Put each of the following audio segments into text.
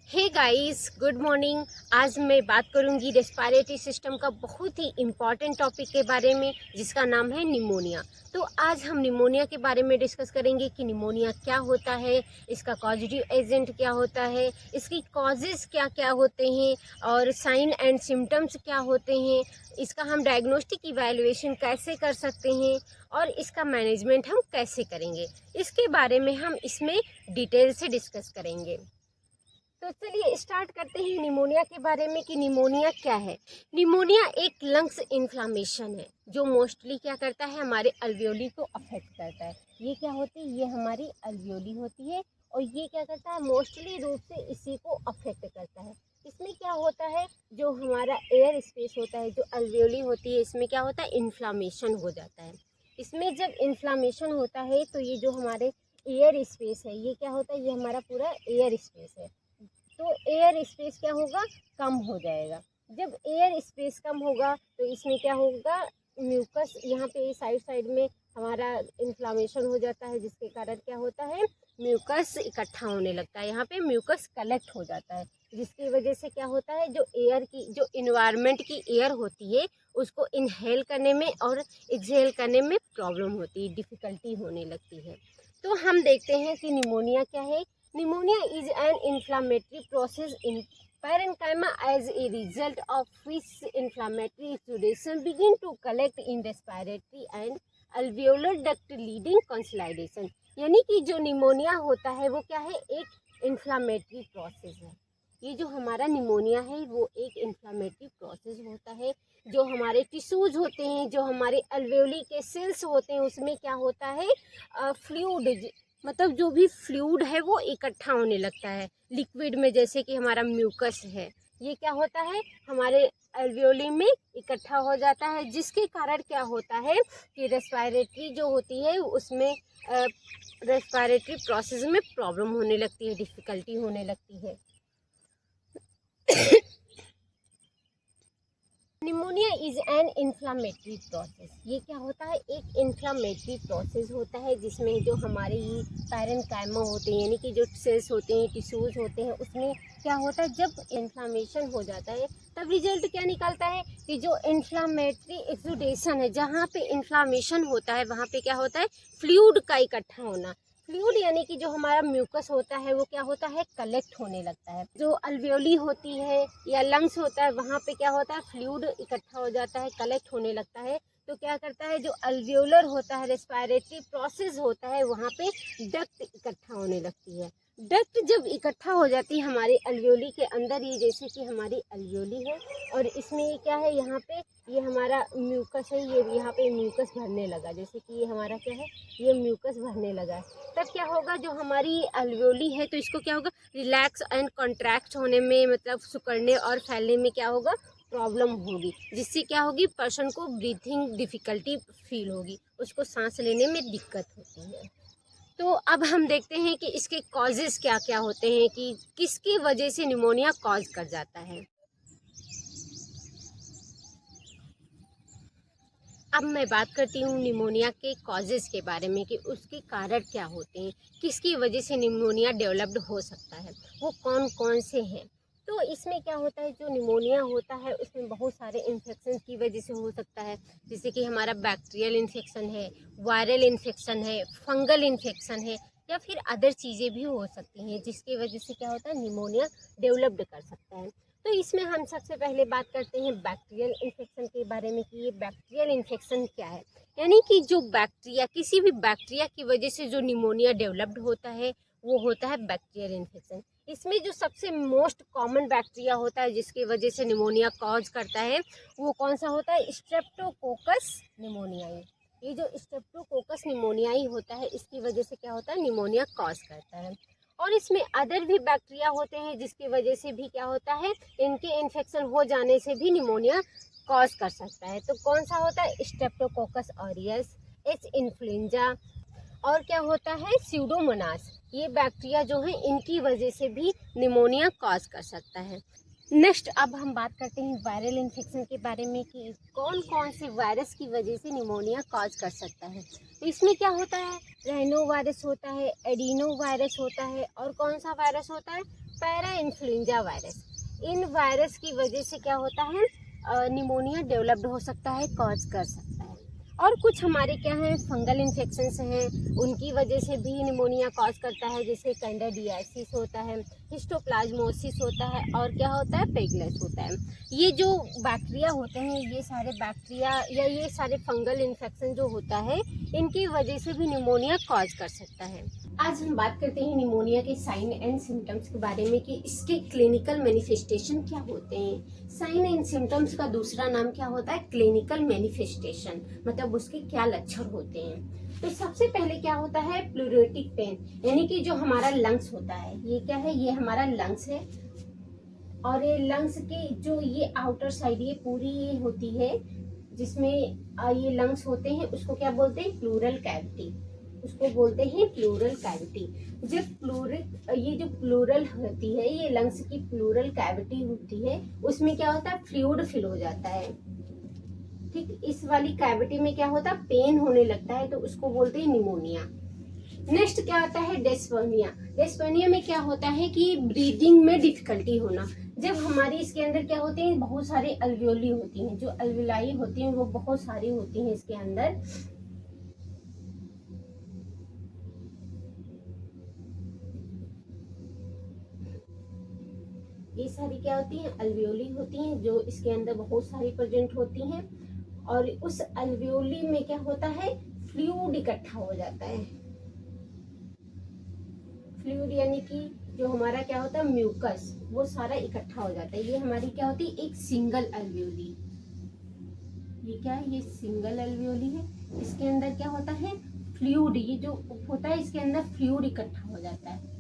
Hey guys, good morning. आज मैं बात करूंगी रेस्पिरेटरी सिस्टम का बहुत ही इम्पॉर्टेंट टॉपिक के बारे में, जिसका नाम है निमोनिया। तो आज हम निमोनिया के बारे में डिस्कस करेंगे कि निमोनिया क्या होता है, इसका कॉजेटिव एजेंट क्या होता है, इसकी कॉजेज़ क्या क्या होते हैं और साइन एंड सिम्टम्स क्या होते हैं, इसका हम डायग्नोस्टिक इवैल्यूएशन कैसे कर सकते हैं और इसका मैनेजमेंट हम कैसे करेंगे, इसके बारे में हम इसमें डिटेल से डिस्कस करेंगे। तो चलिए स्टार्ट करते हैं निमोनिया के बारे में कि निमोनिया क्या है। निमोनिया एक लंग्स इन्फ्लामेशन है जो मोस्टली क्या करता है, हमारे अल्वियोली को अफेक्ट करता है। ये क्या होती है, ये हमारी अल्वियोली होती है और ये क्या करता है, मोस्टली रूप से इसी को अफेक्ट करता है। इसमें क्या होता है, जो हमारा एयर स्पेस होता है, जो अल्वियोली होती है, इसमें क्या होता है, इन्फ्लामेशन हो जाता है। इसमें जब इन्फ्लामेशन होता है तो ये जो हमारे एयर स्पेस है, ये क्या होता है, ये हमारा पूरा एयर स्पेस है। तो एयर स्पेस क्या होगा, कम हो जाएगा। जब एयर स्पेस कम होगा तो इसमें क्या होगा, म्यूकस यहाँ पे साइड साइड में हमारा इन्फ्लामेशन हो जाता है, जिसके कारण क्या होता है, म्यूकस इकट्ठा होने लगता है। यहाँ पे म्यूकस कलेक्ट हो जाता है, जिसकी वजह से क्या होता है, जो एयर की, जो इन्वायरमेंट की एयर होती है, उसको इनहेल करने में और एक्सहेल करने में प्रॉब्लम होती है, डिफ़िकल्टी होने लगती है। तो हम देखते हैं कि निमोनिया क्या है। Pneumonia is an inflammatory process in parenchyma as a result of which inflammatory exudation begin to collect in respiratory and alveolar duct leading consolidation। यानी कि जो निमोनिया होता है वो क्या है, एक इन्फ्लामेटरी प्रोसेस है। ये जो हमारा निमोनिया है वो एक इन्फ्लामेटरी प्रोसेस होता है। जो हमारे टिश्यूज होते हैं, जो हमारे अल्वेओली के सेल्स होते हैं, उसमें क्या होता है, फ्लूइड, मतलब जो भी फ्लूइड है वो इकट्ठा होने लगता है लिक्विड में। जैसे कि हमारा म्यूकस है, ये क्या होता है, हमारे अल्वियोली में इकट्ठा हो जाता है, जिसके कारण क्या होता है कि रेस्पिरेटरी जो होती है उसमें रेस्पिरेटरी प्रोसेस में प्रॉब्लम होने लगती है, डिफ़िकल्टी होने लगती है। Pneumonia is an inflammatory process. ये क्या होता है, एक इन्फ्लामेटरी प्रोसेस होता है, जिसमें जो हमारे ये पैरेन्काइमा होते हैं, यानी कि जो सेल्स होते हैं, टिश्यूज़ होते हैं, उसमें क्या होता है, जब इन्फ्लामेशन हो जाता है तब रिजल्ट क्या निकलता है कि जो इन्फ्लामेटरी एक्सुडेशन है, जहाँ पे इन्फ्लामेशन होता है वहाँ पे क्या होता है, फ्लूइड का इकट्ठा होना। फ्लूइड यानी कि जो हमारा म्यूकस होता है वो क्या होता है, कलेक्ट होने लगता है। जो अल्वेओली होती है या लंग्स होता है, वहाँ पे क्या होता है, फ्लूइड इकट्ठा हो जाता है, कलेक्ट होने लगता है। तो क्या करता है, जो अल्वेओलर होता है, रेस्पिरेटरी प्रोसेस होता है, वहाँ पे डक्ट इकट्ठा होने लगती है। डक्ट जब इकट्ठा हो जाती है हमारे अल्वेओली के अंदर, ये जैसे कि हमारी अल्वेओली है और इसमें ये क्या है, यहाँ पे ये हमारा म्यूकस है, ये यहाँ पे म्यूकस भरने लगा, जैसे कि ये हमारा क्या है, ये म्यूकस भरने लगा है। तब क्या होगा, जो हमारी अल्वेओली है तो इसको क्या होगा, रिलैक्स एंड कॉन्ट्रैक्ट होने में, मतलब सिकुड़ने और फैलने में क्या होगा, प्रॉब्लम होगी, जिससे क्या होगी, पर्सन को ब्रीथिंग डिफ़िकल्टी फील होगी, उसको सांस लेने में दिक्कत होती है। तो अब हम देखते हैं कि इसके कॉजेज़ क्या क्या होते हैं, कि किसकी वजह से निमोनिया कॉज कर जाता है। अब मैं बात करती हूँ निमोनिया के कॉजेज़ के बारे में, कि उसके कारण क्या होते हैं, किसकी वजह से निमोनिया डेवलप्ड हो सकता है, वो कौन कौन से हैं। तो इसमें क्या होता है, जो निमोनिया होता है उसमें बहुत सारे इन्फेक्शन की वजह से हो सकता है, जैसे कि हमारा बैक्टीरियल इन्फेक्शन है, वायरल इन्फेक्शन है, फंगल इन्फेक्शन है, या फिर अदर चीज़ें भी हो सकती हैं, जिसकी वजह से क्या होता है, निमोनिया डेवलप्ड कर सकता है। तो इसमें हम सबसे पहले बात करते हैं बैक्टीरियल इन्फेक्शन के बारे में, कि ये बैक्टीरियल इन्फेक्शन क्या है। यानी कि जो बैक्टीरिया, किसी भी बैक्टीरिया की वजह से जो निमोनिया डेवलप्ड होता है वो होता है बैक्टीरियल इन्फेक्शन। इसमें जो सबसे मोस्ट कॉमन बैक्टीरिया होता है जिसकी वजह से निमोनिया कॉज करता है, वो कौन सा होता है, स्ट्रेप्टोकोकस निमोनियाई। ये जो स्ट्रेप्टोकोकस निमोनियाई होता है, इसकी वजह से क्या होता है, निमोनिया कॉज करता है। और इसमें अदर भी बैक्टीरिया होते हैं जिसकी वजह से भी क्या होता है, इनके इन्फेक्शन हो जाने से भी निमोनिया कॉज कर सकता है। तो कौन सा होता है, स्ट्रेप्टोकोकस ऑरियस, एच इन्फ्लुएंजा, और क्या होता है, स्यूडोमोनास। ये बैक्टीरिया जो है इनकी वजह से भी निमोनिया कॉज कर सकता है। नेक्स्ट अब हम बात करते हैं वायरल इन्फेक्शन के बारे में, कि कौन कौन से वायरस की वजह से निमोनिया कॉज कर सकता है। तो इसमें क्या होता है, राइनो वायरस होता है, एडिनो वायरस होता है, और कौन सा वायरस होता है, पैरा इन्फ्लुएंजा वायरस। इन वायरस की वजह से क्या होता है, निमोनिया डेवलप्ड हो सकता है, कॉज कर सकता है। और कुछ हमारे क्या है, फंगल इन्फेक्शंस हैं, उनकी वजह से भी निमोनिया कॉज करता है, जैसे कैंडिडियासिस होता है, हिस्टोप्लाज्मोसिस होता है, और क्या होता है, पेगलेस होता है। ये जो बैक्टीरिया होते हैं, ये सारे बैक्टीरिया या ये सारे फंगल इन्फेक्शन जो होता है, इनकी वजह से भी निमोनिया कॉज कर सकता है। आज हम बात करते हैं निमोनिया के साइन एंड सिम्टम्स के बारे में कि इसके क्लिनिकल मैनिफेस्टेशन क्या होते हैं। साइन एंड सिम्टम्स का दूसरा नाम क्या होता है, क्लिनिकल मैनिफेस्टेशन, मतलब उसके क्या लक्षण होते हैं। तो सबसे पहले क्या होता है, प्लूरेटिक पेन, यानी कि जो हमारा लंग्स होता है, ये क्या है, ये हमारा लंग्स है, और ये लंग्स की जो ये आउटर साइड ये पूरी ये होती है, जिसमें ये लंग्स होते हैं, उसको क्या बोलते हैं, प्लूरल कैविटी, उसको बोलते हैं प्लूरल कैविटी। जब ये जो प्लूरल होती है, ये लंग्स की प्लूरल कैविटी होती है, उसमें क्या होता है, फ्लूइड फिल हो जाता है। ठीक, इस वाली कैविटी में क्या होता है, पेन होने लगता है, तो उसको बोलते हैं निमोनिया। नेक्स्ट क्या आता है, डेस्पर्मिया। डेस्पर्मिया में क्या होता है कि ब्रीदिंग में डिफिकल्टी होना। जब हमारी इसके अंदर क्या होते हैं, बहुत सारे अल्वियोली होती हैं, जो अल्विलाई होती हैं वो बहुत सारी होती हैं इसके अंदर। ये सारी क्या होती हैं, अल्वियोली होती हैं, जो इसके अंदर बहुत सारी प्रेजेंट होती हैं, और उस अल्वियोली में क्या होता है, फ्लूइड इकट्ठा हो जाता है। फ्लूइड यानी कि जो हमारा क्या होता है, म्यूकस, वो सारा इकट्ठा हो जाता है। ये हमारी क्या होती है, एक सिंगल अल्वियोली। ये क्या है, ये सिंगल अल्वियोली है। इसके अंदर क्या होता है, फ्लूइड, ये जो होता है इसके अंदर फ्लूइड इकट्ठा हो जाता है।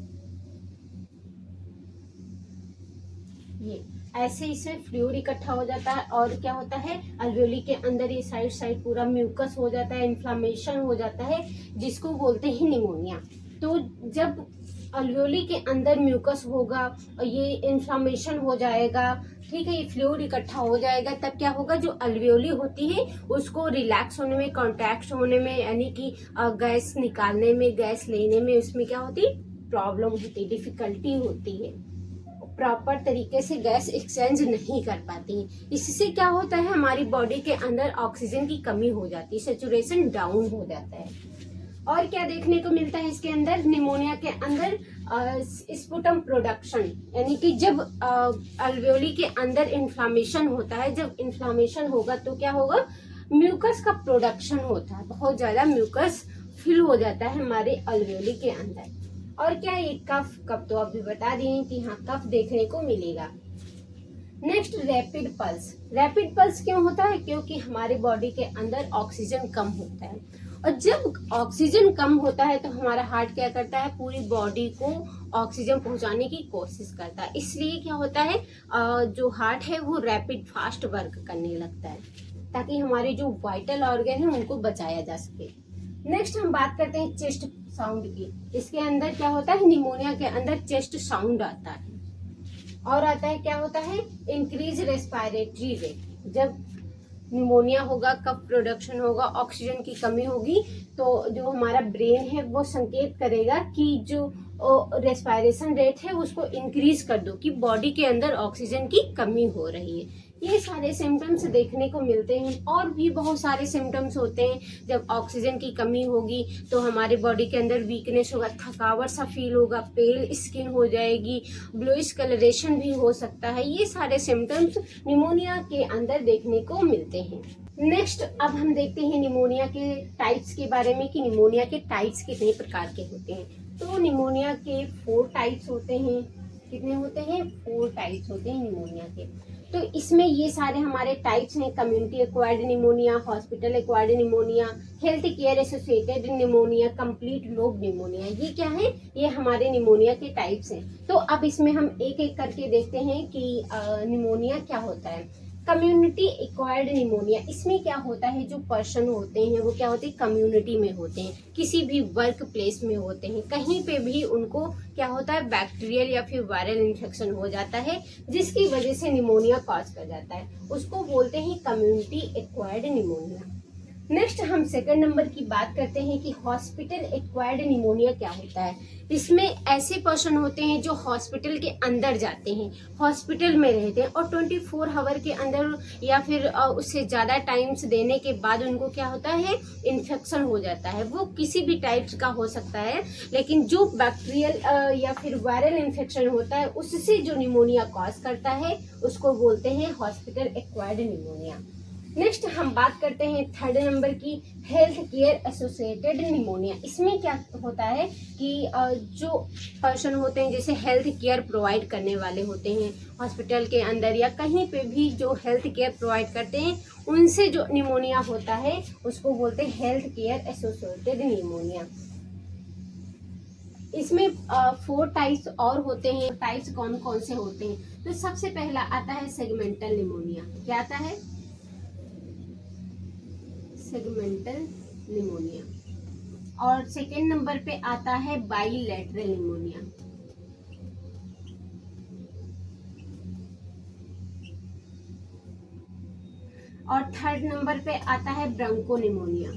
ये ऐसे इसमें फ्लूइड इकट्ठा हो जाता है, और क्या होता है, अल्वियोली के अंदर ये साइड साइड पूरा म्यूकस हो जाता है, इन्फ्लामेशन हो जाता है, जिसको बोलते हैं निमोनिया। तो जब अल्वियोली के अंदर म्यूकस होगा और ये इन्फ्लामेशन हो जाएगा, ठीक है, ये फ्लूइड इकट्ठा हो जाएगा, तब क्या होगा, जो अल्वियोली होती है उसको रिलैक्स होने में, कॉन्ट्रैक्ट होने में, यानी कि गैस निकालने में, गैस लेने में, उसमें क्या होती है, प्रॉब्लम होती है, डिफिकल्टी होती है, प्रॉपर तरीके से गैस एक्सचेंज नहीं कर पाती है। इससे क्या होता है, हमारी बॉडी के अंदर ऑक्सीजन की कमी हो जाती है, सैचुरेशन डाउन हो जाता है। और क्या देखने को मिलता है इसके अंदर, निमोनिया के अंदर स्पुटम प्रोडक्शन, यानी कि जब अल्वियोली के अंदर इन्फ्लामेशन होता है, जब इन्फ्लामेशन होगा तो क्या होगा, म्यूकस का प्रोडक्शन होता है, बहुत ज्यादा म्यूकस फिल हो जाता है हमारे अल्वियोली के अंदर। और क्या, ये कफ तो अभी बता दिए कि हाँ, कफ देखने को मिलेगा। Next, rapid pulse. Rapid pulse क्यों होता है, क्योंकि हमारे बॉडी के अंदर ऑक्सीजन कम होता है, और जब ऑक्सीजन कम होता है तो हमारा हार्ट क्या करता है, पूरी बॉडी को ऑक्सीजन पहुंचाने की कोशिश करता है। इसलिए क्या होता है, जो हार्ट है वो रैपिड फास्ट वर्क करने लगता है, ताकि हमारे जो वाइटल ऑर्गन है उनको बचाया जा सके। नेक्स्ट हम बात करते हैं चेस्ट साउंड की। इसके अंदर क्या होता है, निमोनिया के अंदर चेस्ट साउंड आता है, और आता है क्या होता है, इंक्रीज रेस्पिरेटरी रेट। जब निमोनिया होगा, कफ प्रोडक्शन होगा, ऑक्सीजन की कमी होगी, तो जो हमारा ब्रेन है वो संकेत करेगा कि जो रेस्पिरेशन रेट है उसको इंक्रीज कर दो, कि बॉडी के अंदर ऑक्सीजन की कमी हो रही है। ये सारे सिम्टम्स देखने को मिलते हैं, और भी बहुत सारे सिम्टम्स होते हैं। जब ऑक्सीजन की कमी होगी तो हमारे बॉडी के अंदर वीकनेस होगा, थकावट सा फील होगा, पेल स्किन हो जाएगी, ब्लूइश कलरेशन भी हो सकता है। ये सारे सिम्टम्स निमोनिया के अंदर देखने को मिलते हैं। नेक्स्ट अब हम देखते हैं निमोनिया के टाइप्स के बारे में, कि निमोनिया के टाइप्स कितने प्रकार के होते हैं। तो निमोनिया के 4 टाइप्स होते हैं। कितने होते हैं, 4 टाइप्स होते हैं निमोनिया के। तो इसमें ये सारे हमारे टाइप्स हैं, community acquired pneumonia, hospital acquired pneumonia, health care associated pneumonia, complete lobe pneumonia. ये क्या है, ये हमारे निमोनिया के टाइप्स हैं। तो अब इसमें हम एक एक करके देखते हैं कि निमोनिया क्या होता है। कम्युनिटी एक्वायर्ड निमोनिया, इसमें क्या होता है, जो पर्सन होते हैं वो क्या होते हैं, कम्युनिटी में होते हैं, किसी भी वर्क प्लेस में होते हैं, कहीं पे भी उनको क्या होता है, बैक्टीरियल या फिर वायरल इन्फेक्शन हो जाता है, जिसकी वजह से निमोनिया कॉज कर जाता है, उसको बोलते हैं कम्युनिटी एक्वायर्ड निमोनिया। नेक्स्ट हम सेकंड नंबर की बात करते हैं कि हॉस्पिटल एक्वायर्ड निमोनिया क्या होता है। इसमें ऐसे पर्सन होते हैं जो हॉस्पिटल के अंदर जाते हैं, हॉस्पिटल में रहते हैं और 24 आवर के अंदर या फिर उससे ज़्यादा टाइम्स देने के बाद उनको क्या होता है, इन्फेक्शन हो जाता है। वो किसी भी टाइप्स का हो सकता है, लेकिन जो बैक्टीरियल या फिर वायरल इन्फेक्शन होता है उससे जो निमोनिया कॉज करता है उसको बोलते हैं हॉस्पिटल एक्वायर्ड निमोनिया। नेक्स्ट हम बात करते हैं थर्ड नंबर की, हेल्थ केयर एसोसिएटेड निमोनिया। इसमें क्या होता है कि जो पर्सन होते हैं जैसे हेल्थ केयर प्रोवाइड करने वाले होते हैं हॉस्पिटल के अंदर या कहीं पे भी जो हेल्थ केयर प्रोवाइड करते हैं, उनसे जो निमोनिया होता है उसको बोलते हैं हेल्थ केयर एसोसिएटेड निमोनिया। इसमें 4 टाइप्स और होते हैं। टाइप्स कौन कौन से होते हैं? तो सबसे पहला आता है सेगमेंटल निमोनिया। क्या आता है? Segmental pneumonia. और सेकेंड नंबर पे आता है बाइलेटरल निमोनिया। और थर्ड नंबर पे आता है ब्रोंको निमोनिया।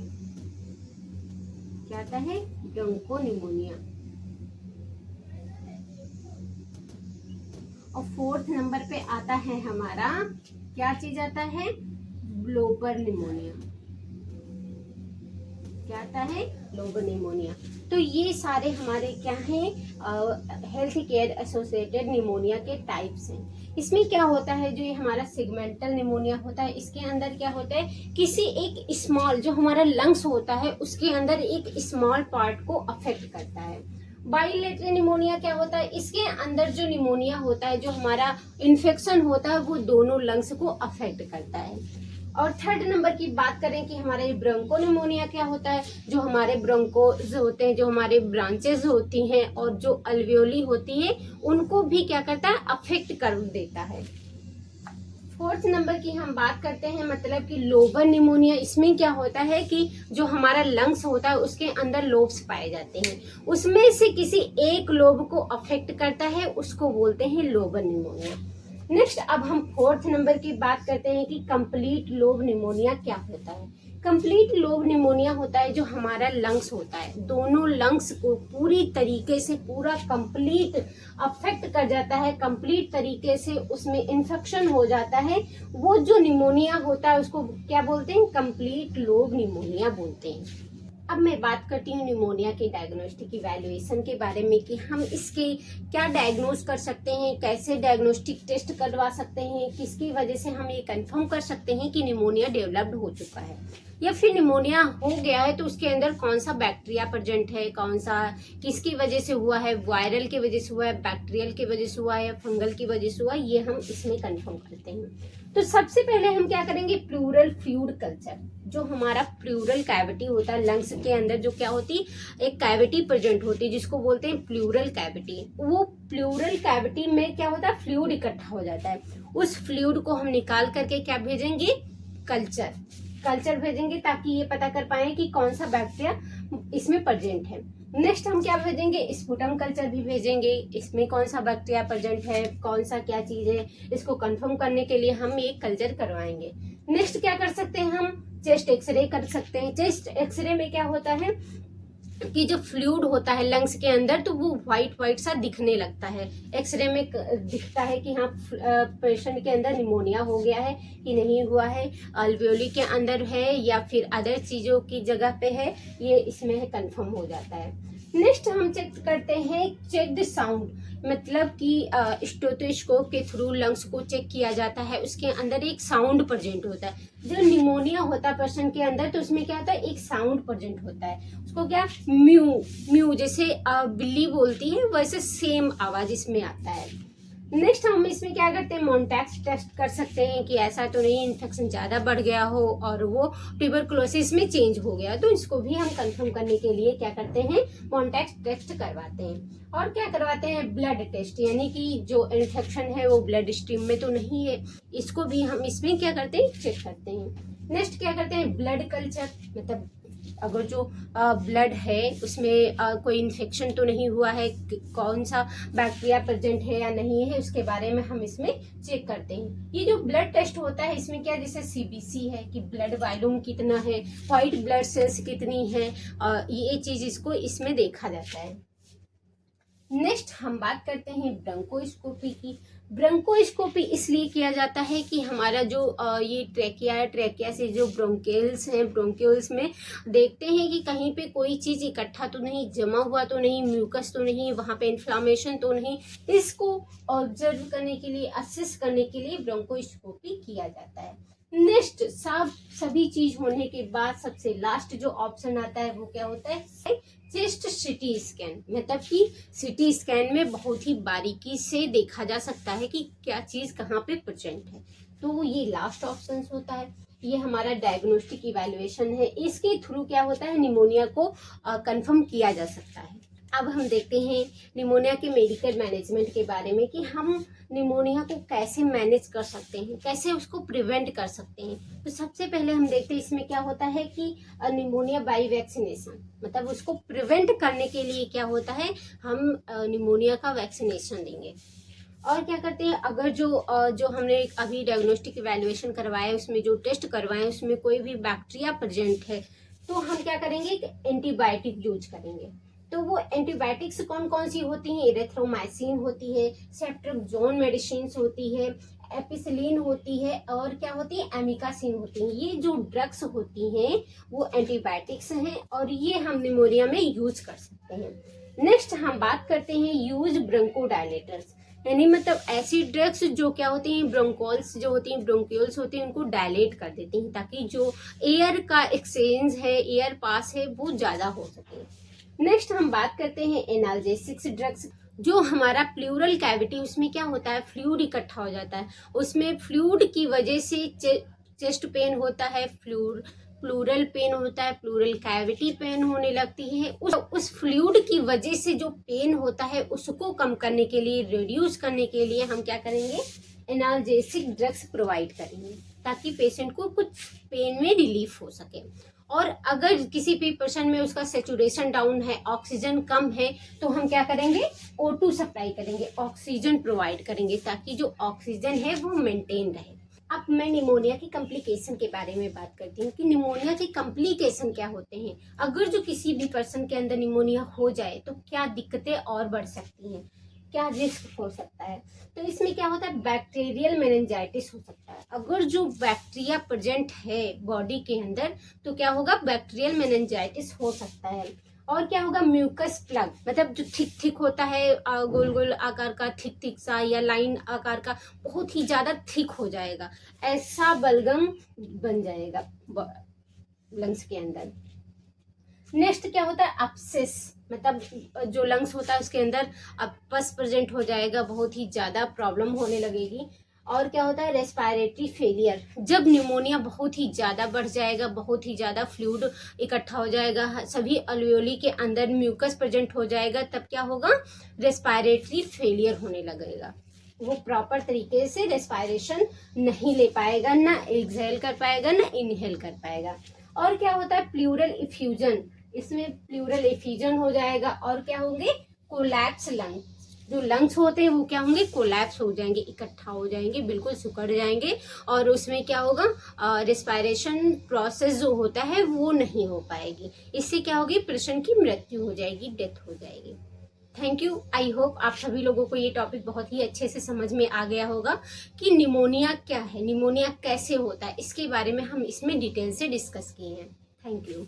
क्या आता है? Bronchopneumonia. और फोर्थ नंबर पे आता है हमारा, क्या चीज आता है? Global pneumonia. क्या आता है? Global pneumonia. तो ये सारे हमारे क्या हैं, हेल्थ केयर एसोसिएटेड निमोनिया के टाइप्स हैं। इसमें क्या होता है, जो ये हमारा सेगमेंटल निमोनिया होता है, इसके अंदर क्या होता है, किसी एक स्मॉल, जो हमारा लंग्स होता है उसके अंदर एक स्मॉल पार्ट को अफेक्ट करता है। बाइलेटरल निमोनिया क्या होता है, इसके अंदर जो निमोनिया होता है, जो हमारा इन्फेक्शन होता है, वो दोनों लंग्स को अफेक्ट करता है। और थर्ड नंबर की बात करें कि हमारे ब्रोंको निमोनिया क्या होता है, जो हमारे ब्रोंकोज होते हैं, जो हमारे ब्रांचेस होती हैं और जो अल्वियोली होती है, उनको भी क्या करता है, अफेक्ट कर देता है। फोर्थ नंबर की हम बात करते हैं, मतलब कि लोबल निमोनिया। इसमें क्या होता है कि जो हमारा लंग्स होता है उसके अंदर लोब्स पाए जाते हैं, उसमें से किसी एक लोब को अफेक्ट करता है, उसको बोलते हैं लोबल निमोनिया। नेक्स्ट अब हम फोर्थ नंबर की बात करते हैं कि कंप्लीट लोब निमोनिया क्या होता है। कंप्लीट लोब निमोनिया होता है जो हमारा लंग्स होता है, दोनों लंग्स को पूरी तरीके से पूरा कंप्लीट अफेक्ट कर जाता है, कंप्लीट तरीके से उसमें इन्फेक्शन हो जाता है। वो जो निमोनिया होता है उसको क्या बोलते हैं? कंप्लीट लोब निमोनिया बोलते हैं। अब मैं बात करती हूँ निमोनिया के डायग्नोस्टिक इवैल्यूएशन के बारे में कि हम इसके क्या डायग्नोज कर सकते हैं, कैसे डायग्नोस्टिक टेस्ट करवा सकते हैं, किसकी वजह से हम ये कंफर्म कर सकते हैं कि निमोनिया डेवलप्ड हो चुका है या फिर निमोनिया हो गया है, तो उसके अंदर कौन सा बैक्टीरिया प्रेजेंट है, कौन सा किसकी वजह से हुआ है, वायरल की वजह से हुआ है, बैक्टीरियल की वजह से हुआ है या फंगल की वजह से हुआ है, ये हम इसमें कंफर्म करते हैं। तो सबसे पहले हम क्या करेंगे, प्लूरल फ्लूइड कल्चर। जो हमारा प्लूरल कैविटी होता है लंग्स के अंदर, जो क्या होती, एक कैविटी प्रेजेंट होती है जिसको बोलते हैं प्लूरल कैविटी। वो प्लूरल कैविटी में क्या होता है, फ्लूइड इकट्ठा हो जाता है। उस फ्लूइड को हम निकाल करके क्या भेजेंगे, कल्चर भेजेंगे, ताकि ये पता कर पाए कि कौन सा बैक्टीरिया इसमें प्रेजेंट है। नेक्स्ट हम क्या भेजेंगे, स्पुटम कल्चर भी भेजेंगे, इसमें कौन सा बैक्टीरिया प्रेजेंट है, कौन सा क्या चीज है, इसको कंफर्म करने के लिए हम एक कल्चर करवाएंगे। नेक्स्ट क्या कर सकते हैं, हम चेस्ट एक्सरे कर सकते हैं। चेस्ट एक्सरे में क्या होता है कि जो फ्लूइड होता है लंग्स के अंदर, तो वो व्हाइट सा दिखने लगता है। एक्सरे में दिखता है कि हाँ पेशेंट के अंदर निमोनिया हो गया है कि नहीं हुआ है, अल्वियोली के अंदर है या फिर अदर चीजों की जगह पे है, ये इसमें कंफर्म हो जाता है। नेक्स्ट हम चेक करते हैं चेक्ड साउंड, मतलब कि स्टेथोस्कोप के थ्रू लंग्स को चेक किया जाता है, उसके अंदर एक साउंड प्रेजेंट होता है। जो निमोनिया होता है पर्सन के अंदर, तो उसमें क्या होता है, एक साउंड प्रेजेंट होता है, उसको क्या, म्यू जैसे बिल्ली बोलती है वैसे सेम आवाज इसमें आता है। नेक्स्ट हम इसमें क्या करते हैं, मॉन्टैक्स टेस्ट कर सकते हैं कि ऐसा तो नहीं इन्फेक्शन ज़्यादा बढ़ गया हो और वो ट्यूबरकुलोसिस में चेंज हो गया, तो इसको भी हम कंफर्म करने के लिए क्या करते हैं, मॉन्टैक्स टेस्ट करवाते हैं। और क्या करवाते हैं, ब्लड टेस्ट, यानी कि जो इन्फेक्शन है वो ब्लड स्ट्रीम में तो नहीं है, इसको भी हम इसमें क्या करते हैं, चेक करते हैं। नेक्स्ट क्या करते हैं, ब्लड कल्चर, मतलब अगर जो ब्लड है उसमें कोई इन्फेक्शन तो नहीं हुआ है, कौन सा बैक्टीरिया प्रेजेंट है या नहीं है, उसके बारे में हम इसमें चेक करते हैं। ये जो ब्लड टेस्ट होता है इसमें क्या, जैसे सीबीसी है कि ब्लड वॉल्यूम कितना है, व्हाइट ब्लड सेल्स कितनी है, ये चीज इसको इसमें देखा जाता है। नेक्स्ट हम बात करते हैं ब्रोंकोस्कोपी की। ब्रोंकोस्कोपी इसलिए किया जाता है कि हमारा जो ये ट्रेकिया है, ट्रेकिया से जो ब्रोंकेल्स हैं, ब्रोंक्यूल्स में देखते हैं कि कहीं पे कोई चीज़ इकट्ठा तो नहीं, जमा हुआ तो नहीं, म्यूकस तो नहीं, वहाँ पे इन्फ्लामेशन तो नहीं। इसको ऑब्जर्व करने के लिए, असेस करने के लिए ब्रोंकोस्कोपी किया जाता है। नेक्स्ट सभी चीज होने के बाद सबसे लास्ट जो ऑप्शन आता है वो क्या होता है, चेस्ट सिटी स्कैन। मतलब कि सिटी स्कैन में बहुत ही बारीकी से देखा जा सकता है कि क्या चीज कहाँ पे प्रेजेंट है। तो ये लास्ट ऑप्शन होता है। ये हमारा डायग्नोस्टिक इवैल्यूएशन है, इसके थ्रू क्या होता है, निमोनिया को कंफर्म किया जा सकता है। अब हम देखते हैं निमोनिया के मेडिकल मैनेजमेंट के बारे में कि हम निमोनिया को कैसे मैनेज कर सकते हैं, कैसे उसको प्रिवेंट कर सकते हैं। तो सबसे पहले हम देखते हैं इसमें क्या होता है कि निमोनिया बाय वैक्सीनेशन, मतलब उसको प्रिवेंट करने के लिए क्या होता है, हम निमोनिया का वैक्सीनेशन देंगे। और क्या करते हैं, अगर जो हमने अभी डायग्नोस्टिक इवैल्यूएशन करवाया, उसमें जो टेस्ट करवाए उसमें कोई भी बैक्टीरिया प्रेजेंट है तो हम क्या करेंगे, एंटीबायोटिक यूज करेंगे। तो वो एंटीबायोटिक्स कौन कौन सी होती हैं, एरिथ्रोमाइसिन होती है, सेफ्ट्रिक्सोन मेडिसिन होती है, एपिसिलिन होती है, और क्या होती है, एमिकासिन होती है। ये जो ड्रग्स होती हैं वो एंटीबायोटिक्स हैं और ये हम निमोनिया में यूज कर सकते हैं। नेक्स्ट हम बात करते हैं यूज ब्रोंकोडायलेटर्स, यानी मतलब ऐसी ड्रग्स जो क्या होती हैं, ब्रोंकोल्स जो होती हैं, ब्रोंक्यूल्स होती हैं, उनको डायलेट कर देती हैं ताकि जो एयर का एक्सचेंज है, एयर पास है, वो ज्यादा हो सके। नेक्स्ट हम बात करते हैं एनाल्जेसिक्स ड्रग्स। जो हमारा प्लूरल कैविटी, उसमें क्या होता है, फ्लूइड इकट्ठा हो जाता है, उसमें फ्लूइड की वजह से चेस्ट पेन होता है, प्लूरल पेन होता है, प्लूरल कैविटी पेन होने लगती है। उस फ्लूइड की वजह से जो पेन होता है उसको कम करने के लिए, रिड्यूस करने के लिए हम क्या करेंगे, एनाल्जेसिक ड्रग्स प्रोवाइड करेंगे ताकि पेशेंट को कुछ पेन में रिलीफ हो सके। और अगर किसी भी पर्सन में उसका सेचुरेशन डाउन है, ऑक्सीजन कम है, तो हम क्या करेंगे, O2 सप्लाई करेंगे, ऑक्सीजन प्रोवाइड करेंगे ताकि जो ऑक्सीजन है वो मेंटेन रहे। अब मैं निमोनिया की कॉम्प्लिकेशन के बारे में बात करती हूँ कि निमोनिया के कॉम्प्लिकेशन क्या होते हैं। अगर जो किसी भी पर्सन के अंदर निमोनिया हो जाए तो क्या दिक्कतें और बढ़ सकती हैं, क्या रिस्क हो सकता है। तो इसमें क्या होता है, बैक्टीरियल मेनिंजाइटिस हो सकता है। अगर जो बैक्टीरिया प्रेजेंट है बॉडी के अंदर तो क्या होगा, बैक्टीरियल मेनिंजाइटिस हो सकता है। और क्या होगा, म्यूकस प्लग, मतलब जो थिक होता है, गोल गोल आकार का थिक सा या लाइन आकार का, बहुत ही ज्यादा थिक हो जाएगा, ऐसा बलगम बन जाएगा लंग्स के अंदर। नेक्स्ट क्या होता है, अपसेस, मतलब जो लंग्स होता है उसके अंदर अपस प्रेजेंट हो जाएगा, बहुत ही ज्यादा प्रॉब्लम होने लगेगी। और क्या होता है, रेस्पिरेटरी फेलियर, जब निमोनिया बहुत ही ज्यादा बढ़ जाएगा, बहुत ही ज्यादा फ्लूइड इकट्ठा हो जाएगा, सभी अल्वेओली के अंदर म्यूकस प्रेजेंट हो जाएगा, तब क्या होगा, रेस्पिरेटरी फेलियर होने लगेगा। वो प्रॉपर तरीके से रेस्पिरेशन नहीं ले पाएगा, ना एक्सहेल कर पाएगा, ना इनहेल कर पाएगा। और क्या होता है, प्लूरल इफ्यूजन, इसमें प्लूरल इफ्यूजन हो जाएगा। और क्या होंगे, कोलैप्स लंग, जो लंग्स होते हैं वो क्या होंगे, कोलैप्स हो जाएंगे, इकट्ठा हो जाएंगे, बिल्कुल सिकुड़ जाएंगे। और उसमें क्या होगा, रेस्पिरेशन प्रोसेस जो होता है वो नहीं हो पाएगी। इससे क्या होगी, पेशेंट की मृत्यु हो जाएगी, डेथ हो जाएगी। Thank you. आई होप आप सभी लोगों को ये टॉपिक बहुत ही अच्छे से समझ में आ गया होगा कि निमोनिया क्या है, निमोनिया कैसे होता है, इसके बारे में हम इसमें डिटेल से डिस्कस किए हैं। Thank you.